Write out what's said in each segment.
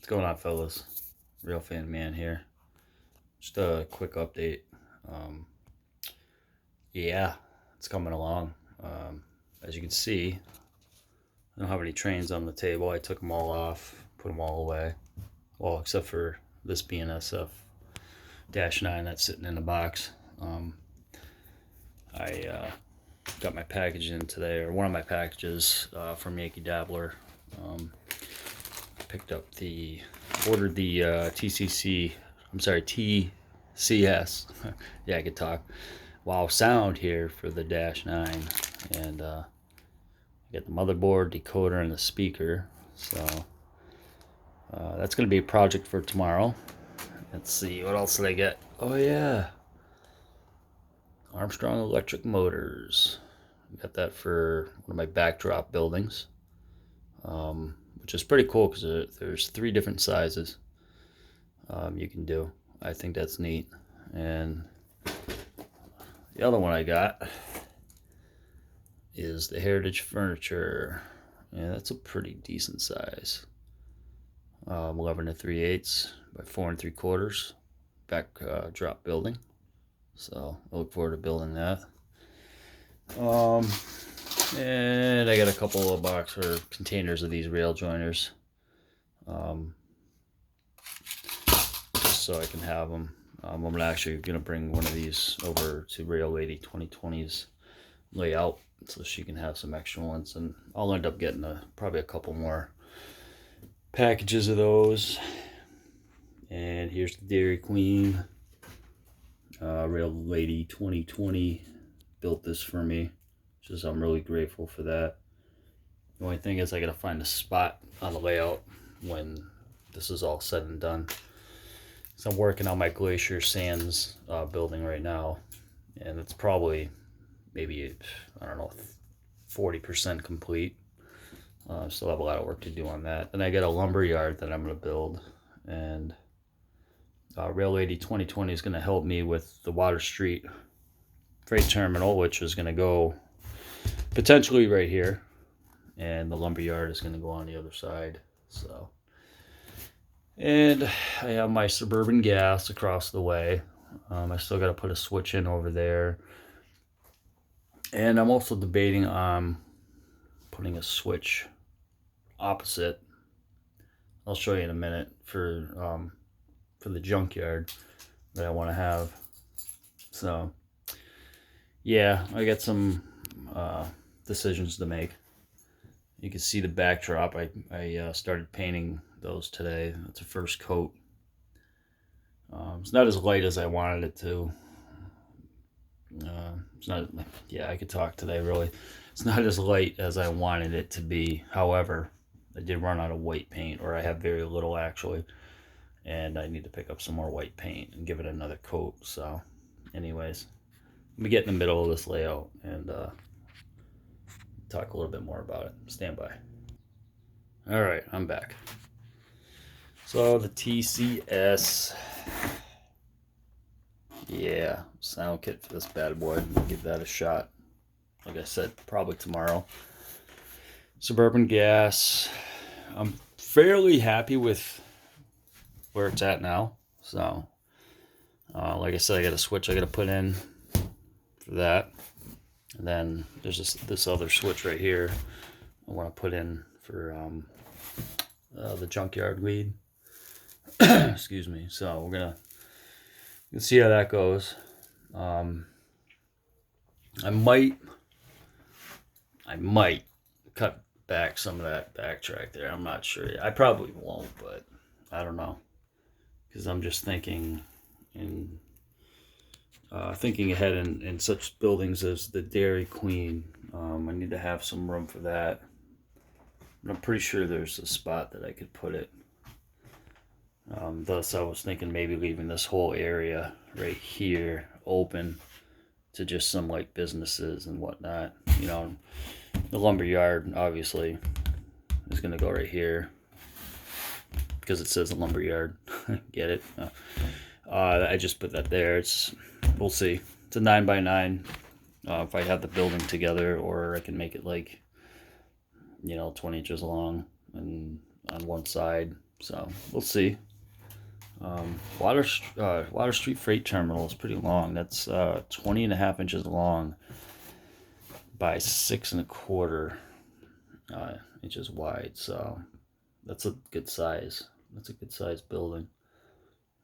What's going on, fellas? Real Fan Man here. Just a quick update. Um, yeah, it's coming along. As you can see, I don't have any trains on the table. I took them all off, put them all away. Well, except for this BNSF -9 that's sitting in the box. I got my package in today, or one of my packages from Yankee Dabbler. Picked up ordered the TCS. Yeah, I could talk. Wow, sound here for the -9, and I got the motherboard, decoder, and the speaker. So that's gonna be a project for tomorrow. Let's see, what else did I get? Oh yeah, Armstrong Electric Motors. Got that for one of my backdrop buildings, which is pretty cool because there's 3 different sizes you can do. I think that's neat. And the other one I got is the Heritage Furniture. Yeah, that's a pretty decent size. 11 3/8 by 4 3/4 backdrop building. So I look forward to building that. And I got a couple of box or containers of these rail joiners, just so I can have them. I'm actually gonna bring one of these over to Rail Lady 2020's layout, so she can have some extra ones, and I'll end up getting probably a couple more packages of those. And here's the Dairy Queen. Rail Lady 2020 built this for me, so I'm really grateful for that. The only thing is I gotta find a spot on the layout when this is all said and done. So I'm working on my Glacier Sands building right now, and it's probably maybe, I don't know, 40% complete. Still have a lot of work to do on that. Then I got a lumber yard that I'm going to build, and Rail Lady 2020 is going to help me with the Water Street Freight Terminal, which is going to go potentially right here, and the lumber yard is going to go on the other side. So, and I have my Suburban Gas across the way. I still got to put a switch in over there, and I'm also debating on putting a switch opposite. I'll show you in a minute for the junkyard that I want to have. So yeah, I got some decisions to make. You can see the backdrop. I started painting those today. That's a first coat. It's not as light as I wanted it to. It's not. Yeah, I could talk today. Really, it's not as light as I wanted it to be. However, I did run out of white paint, or I have very little actually, and I need to pick up some more white paint and give it another coat. So, anyways, let me get in the middle of this layout and talk a little bit more about it. Stand by. All right, I'm back. So the TCS, yeah, sound kit for this bad boy. Give that a shot. Like I said, probably tomorrow. Suburban Gas. I'm fairly happy with where it's at now. So, like I said, I got a switch I got to put in for that. And then there's this other switch right here I want to put in for the junkyard lead. Excuse me. So we're gonna see how that goes. I might cut back some of that backtrack there. I'm not sure yet. I probably won't, but I don't know, because I'm just thinking ahead in such buildings as the Dairy Queen. I need to have some room for that. And I'm pretty sure there's a spot that I could put it. Thus, I was thinking maybe leaving this whole area right here open to just some like businesses and whatnot. You know, the lumber yard obviously is going to go right here because it says a lumber yard. Get it? I just put that there. We'll see. It's a 9x9. If I have the building together, or I can make it like, 20 inches long and on one side, So we'll see. Water Street Freight Terminal is pretty long. That's 20.5 inches long by 6.25 inches wide. So that's a good size. That's a good size building.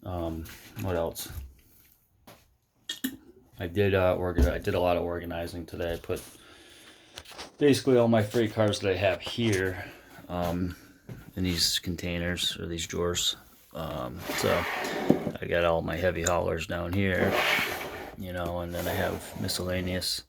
What else? I did a lot of organizing today. I put basically all my freight cars that I have here in these containers or these drawers. So I got all my heavy haulers down here, and then I have miscellaneous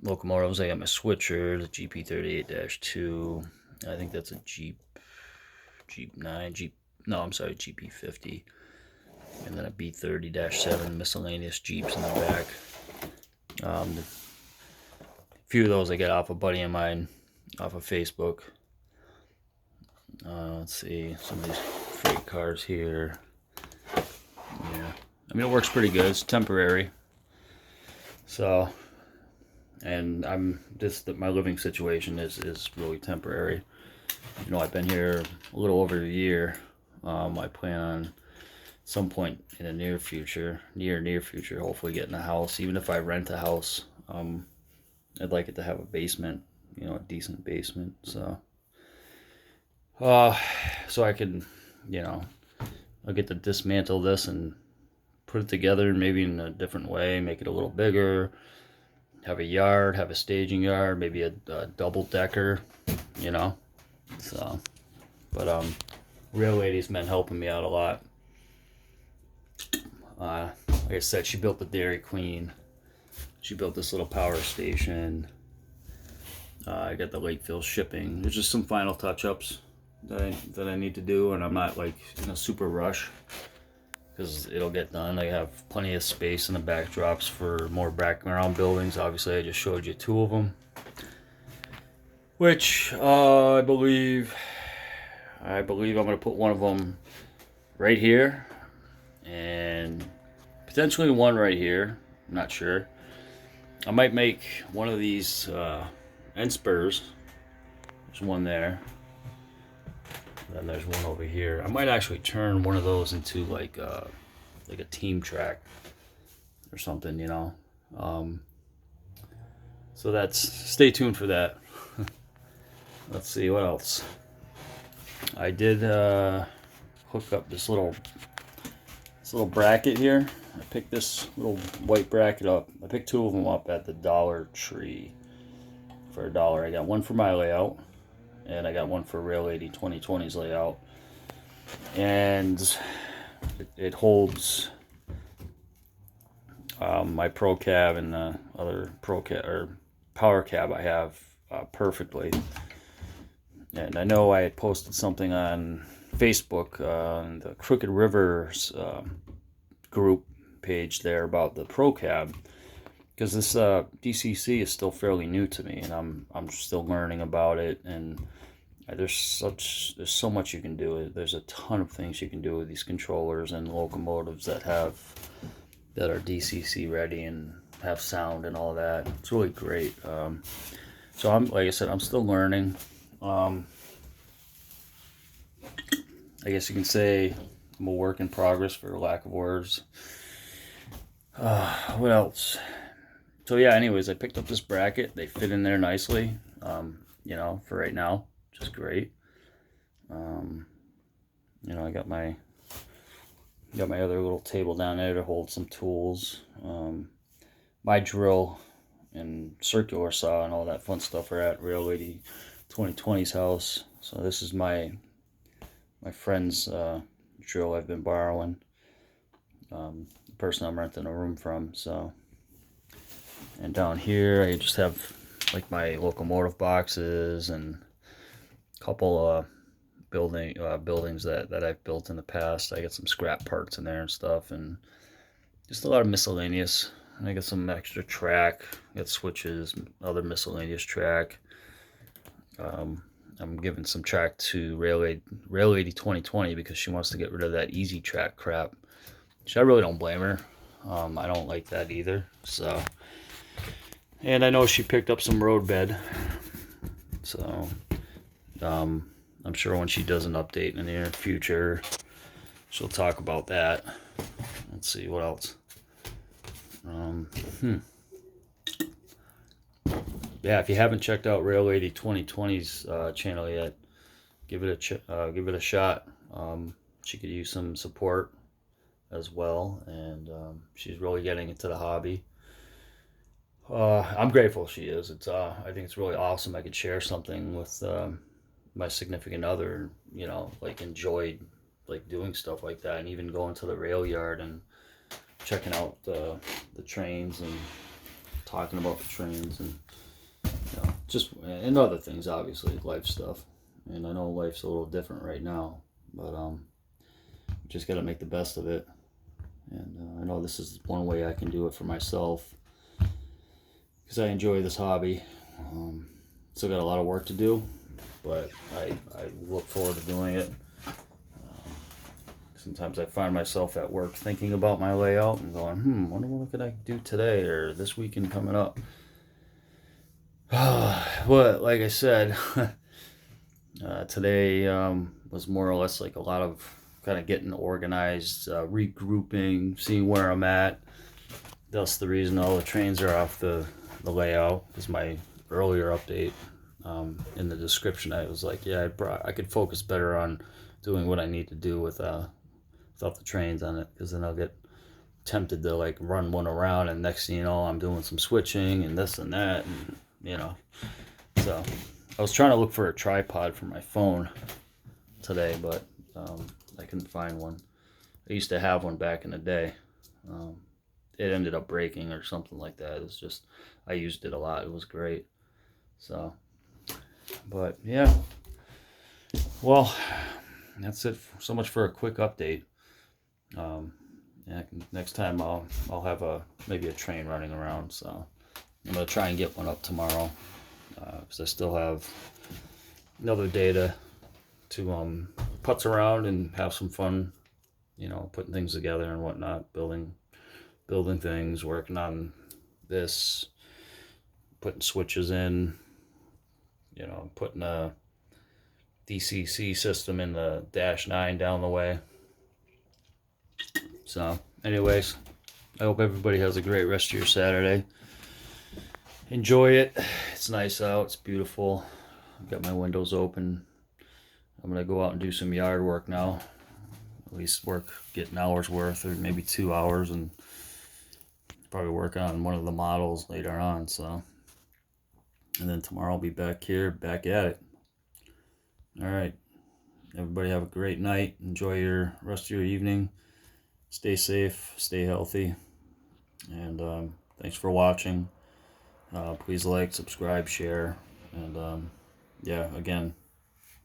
locomotives. I got my switcher, the GP38-2. I think that's a Jeep 9, GP50. And then a B30-7 miscellaneous Jeeps in the back. A few of those I got off a buddy of mine off of Facebook. Let's see, some of these freight cars here. Yeah, I mean, it works pretty good. It's temporary. So, and my living situation is really temporary. I've been here a little over a year. I plan on some point in the near future, hopefully getting a house. Even if I rent a house, I'd like it to have a basement, a decent basement. So I can, I'll get to dismantle this and put it together maybe in a different way, make it a little bigger, have a yard, have a staging yard, maybe a double decker, so, but Rail Lady's been helping me out a lot. Like I said, she built the Dairy Queen. She built this little power station. I got the Lakeville shipping. There's just some final touch-ups that I need to do, and I'm not like in a super rush because it'll get done. I have plenty of space in the backdrops for more background buildings. Obviously, I just showed you 2 of them, which I believe I'm going to put one of them right here and potentially one right here. I'm not sure. I might make one of these end spurs. There's one there. Then there's one over here. I might actually turn one of those into like a team track or something, So stay tuned for that. Let's see what else. I did hook up this little bracket here. I picked this little white bracket up. I picked 2 of them up at the Dollar Tree for $1. I got one for my layout, and I got one for Rail Lady 2020's layout. And it holds my Pro Cab and the other Pro Cab or Power Cab I have perfectly. And I know I had posted something on Facebook on the Crooked Rivers group page there about the Pro Cab, because this DCC is still fairly new to me, and I'm still learning about it. And there's so much you can do. There's a ton of things you can do with these controllers and locomotives that are DCC ready and have sound and all that. It's really great. So like I said, I'm still learning. I guess you can say I'm a work in progress, for lack of words. What else? So yeah, anyways, I picked up this bracket. They fit in there nicely, for right now, which is great. I got my other little table down there to hold some tools. My drill and circular saw and all that fun stuff are at Rail Lady 2020's house. So this is my friend's drill I've been borrowing. The person I'm renting a room from. So, and down here I just have like my locomotive boxes and a couple buildings that I've built in the past. I got some scrap parts in there and stuff, and just a lot of miscellaneous. I got some extra track, got switches, other miscellaneous track. I'm giving some track to Rail Lady 2020 because she wants to get rid of that easy track crap, which I really don't blame her. I don't like that either. So, and I know she picked up some road bed, so I'm I'm sure when she does an update in the near future, she'll talk about that. Let's see what else. Yeah, if you haven't checked out Rail Lady 2020's channel yet, give it a shot. She could use some support as well, and she's really getting into the hobby. I'm grateful she is. I think it's really awesome. I could share something with my significant other. Like enjoyed like doing stuff like that, and even going to the rail yard and checking out the trains and talking about the trains and just and other things, obviously life stuff. And I know life's a little different right now, but just got to make the best of it. And I know this is one way I can do it for myself because I enjoy this hobby. Still got a lot of work to do, but I look forward to doing it. Sometimes I find myself at work thinking about my layout and going, wonder what could I do today or this weekend coming up. Well, like I said, today was more or less like a lot of kind of getting organized, regrouping, seeing where I'm at. That's the reason all the trains are off the layout. Is my earlier update in the description. I was like, yeah, I could focus better on doing what I need to do without the trains on it, because then I'll get tempted to like run one around, and next thing you know, I'm doing some switching and this and that, and So I was trying to look for a tripod for my phone today, but I couldn't find one. I used to have one back in the day. It ended up breaking or something like that. It was just, I used it a lot. It was great. So, but yeah. Well, that's it. So much for a quick update. Yeah, next time I'll have maybe a train running around. So I'm gonna try and get one up tomorrow because I still have another day to putz around and have some fun. Putting things together and whatnot, building things, working on this, putting switches in. Putting a DCC system in the -9 down the way. So, anyways, I hope everybody has a great rest of your Saturday. Enjoy it. It's nice out. It's beautiful. I've got my windows open. I'm going to go out and do some yard work now. At least get an hour's worth or maybe 2 hours, and probably work on one of the models later on. So, and then tomorrow I'll be back here, back at it. All right. Everybody have a great night. Enjoy your rest of your evening. Stay safe, stay healthy, and thanks for watching. Please like, subscribe, share, and yeah, again,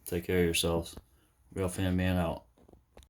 take care of yourselves. Real Fan Man out.